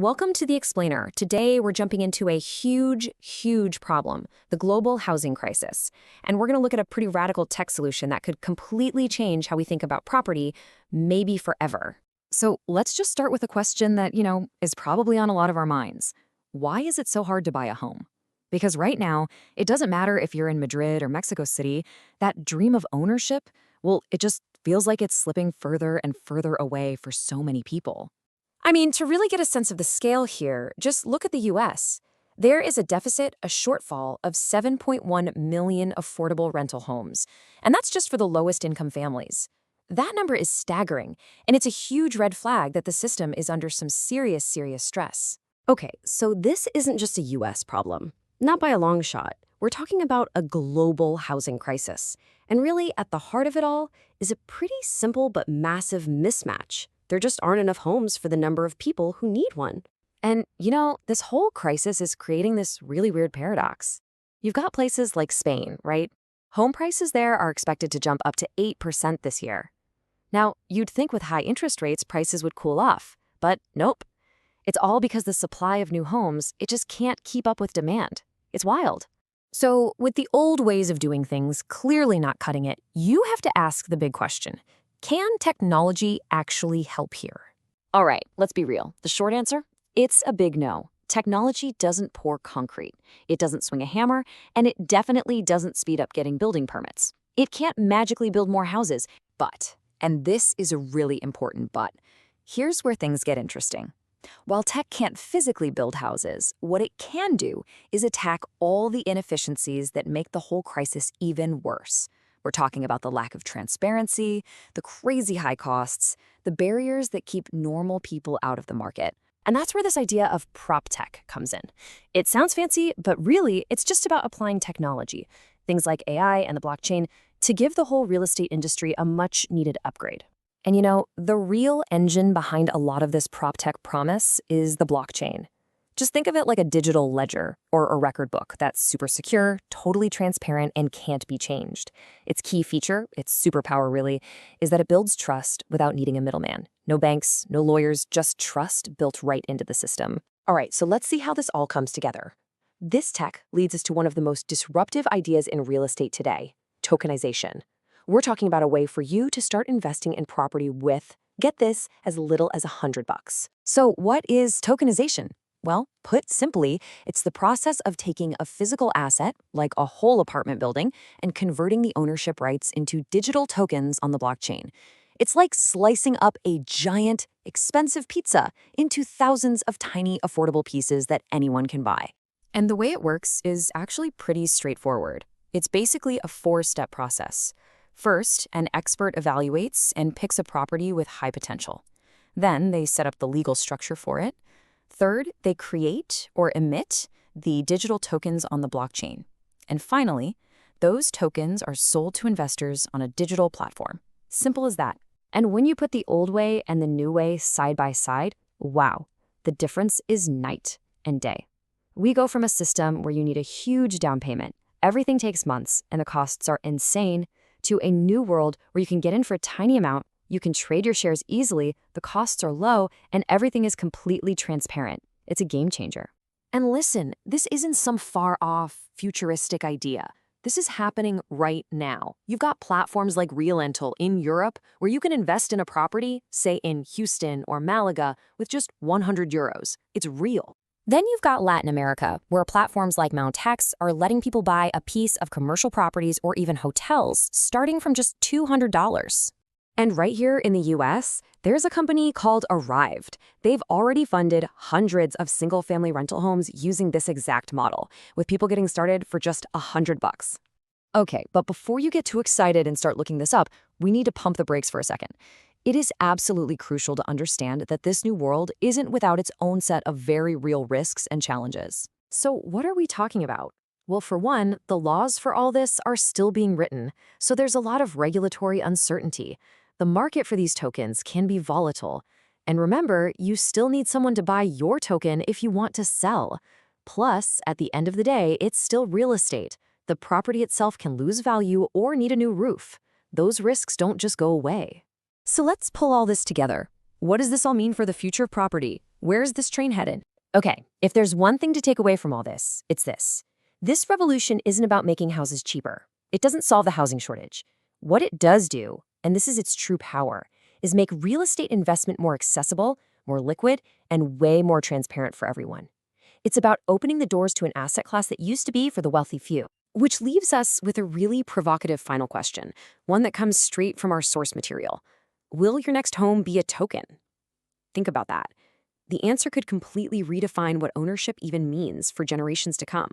Welcome to The Explainer. Today, we're jumping into a huge problem, the global housing crisis. And we're going to look at a pretty radical tech solution that could completely change how we think about property, maybe forever. So let's just start with a question that, is probably on a lot of our minds. Why is it so hard to buy a home? Because right now, it doesn't matter if you're in Madrid or Mexico City, that dream of ownership, well, it just feels like it's slipping further and further away for so many people. I mean, to really get a sense of the scale here, just look at the US. There is a deficit, a shortfall of 7.1 million affordable rental homes. And that's just for the lowest income families. That number is staggering, and it's a huge red flag that the system is under some serious stress. Okay, so this isn't just a US problem. Not by a long shot. We're talking about a global housing crisis. And really, at the heart of it all is a pretty simple but massive mismatch. There just aren't enough homes for the number of people who need one. And, this whole crisis is creating this really weird paradox. You've got places like Spain, right? Home prices there are expected to jump up to 8% this year. Now, you'd think with high interest rates, prices would cool off. But nope. It's all because the supply of new homes, it just can't keep up with demand. It's wild. So, with the old ways of doing things clearly not cutting it, you have to ask the big question. Can technology actually help here? All right, let's be real. The short answer? It's a big no. Technology doesn't pour concrete. It doesn't swing a hammer, and it definitely doesn't speed up getting building permits. It can't magically build more houses, but, and this is a really important but, here's where things get interesting. While tech can't physically build houses, what it can do is attack all the inefficiencies that make the whole crisis even worse. We're talking about the lack of transparency, the crazy high costs, the barriers that keep normal people out of the market. And that's where this idea of PropTech comes in. It sounds fancy, but really, it's just about applying technology, things like AI and the blockchain, to give the whole real estate industry a much-needed upgrade. And the real engine behind a lot of this PropTech promise is the blockchain. Just think of it like a digital ledger or a record book that's super secure, totally transparent, and can't be changed. Its key feature, its superpower really, is that it builds trust without needing a middleman. No banks, no lawyers, just trust built right into the system. All right, so let's see how this all comes together. This tech leads us to one of the most disruptive ideas in real estate today, tokenization. We're talking about a way for you to start investing in property with, get this, as little as $100. So what is tokenization? Well, put simply, it's the process of taking a physical asset, like a whole apartment building, and converting the ownership rights into digital tokens on the blockchain. It's like slicing up a giant, expensive pizza into thousands of tiny, affordable pieces that anyone can buy. And the way it works is actually pretty straightforward. It's basically a four-step process. First, an expert evaluates and picks a property with high potential. Then they set up the legal structure for it. Third, they create or emit the digital tokens on the blockchain. And finally, those tokens are sold to investors on a digital platform. Simple as that. And when you put the old way and the new way side by side, wow, the difference is night and day. We go from a system where you need a huge down payment, everything takes months, and the costs are insane, to a new world where you can get in for a tiny amount, you can trade your shares easily, the costs are low, and everything is completely transparent. It's a game changer. And listen, this isn't some far-off, futuristic idea. This is happening right now. You've got platforms like Realental in Europe where you can invest in a property, say in Houston or Malaga, with just 100 euros. It's real. Then you've got Latin America, where platforms like Mount X are letting people buy a piece of commercial properties or even hotels starting from just $200. And right here in the US, there's a company called Arrived. They've already funded hundreds of single-family rental homes using this exact model, with people getting started for just $100. Okay, but before you get too excited and start looking this up, we need to pump the brakes for a second. It is absolutely crucial to understand that this new world isn't without its own set of very real risks and challenges. So what are we talking about? Well, for one, the laws for all this are still being written, so there's a lot of regulatory uncertainty. The market for these tokens can be volatile. And remember, you still need someone to buy your token if you want to sell. Plus, at the end of the day, it's still real estate. The property itself can lose value or need a new roof. Those risks don't just go away. So let's pull all this together. What does this all mean for the future of property? Where's this train headed? Okay, if there's one thing to take away from all this, it's this. This revolution isn't about making houses cheaper. It doesn't solve the housing shortage. What it does do, and this is its true power, is make real estate investment more accessible, more liquid, and way more transparent for everyone. It's about opening the doors to an asset class that used to be for the wealthy few. Which leaves us with a really provocative final question, one that comes straight from our source material. Will your next home be a token? Think about that. The answer could completely redefine what ownership even means for generations to come.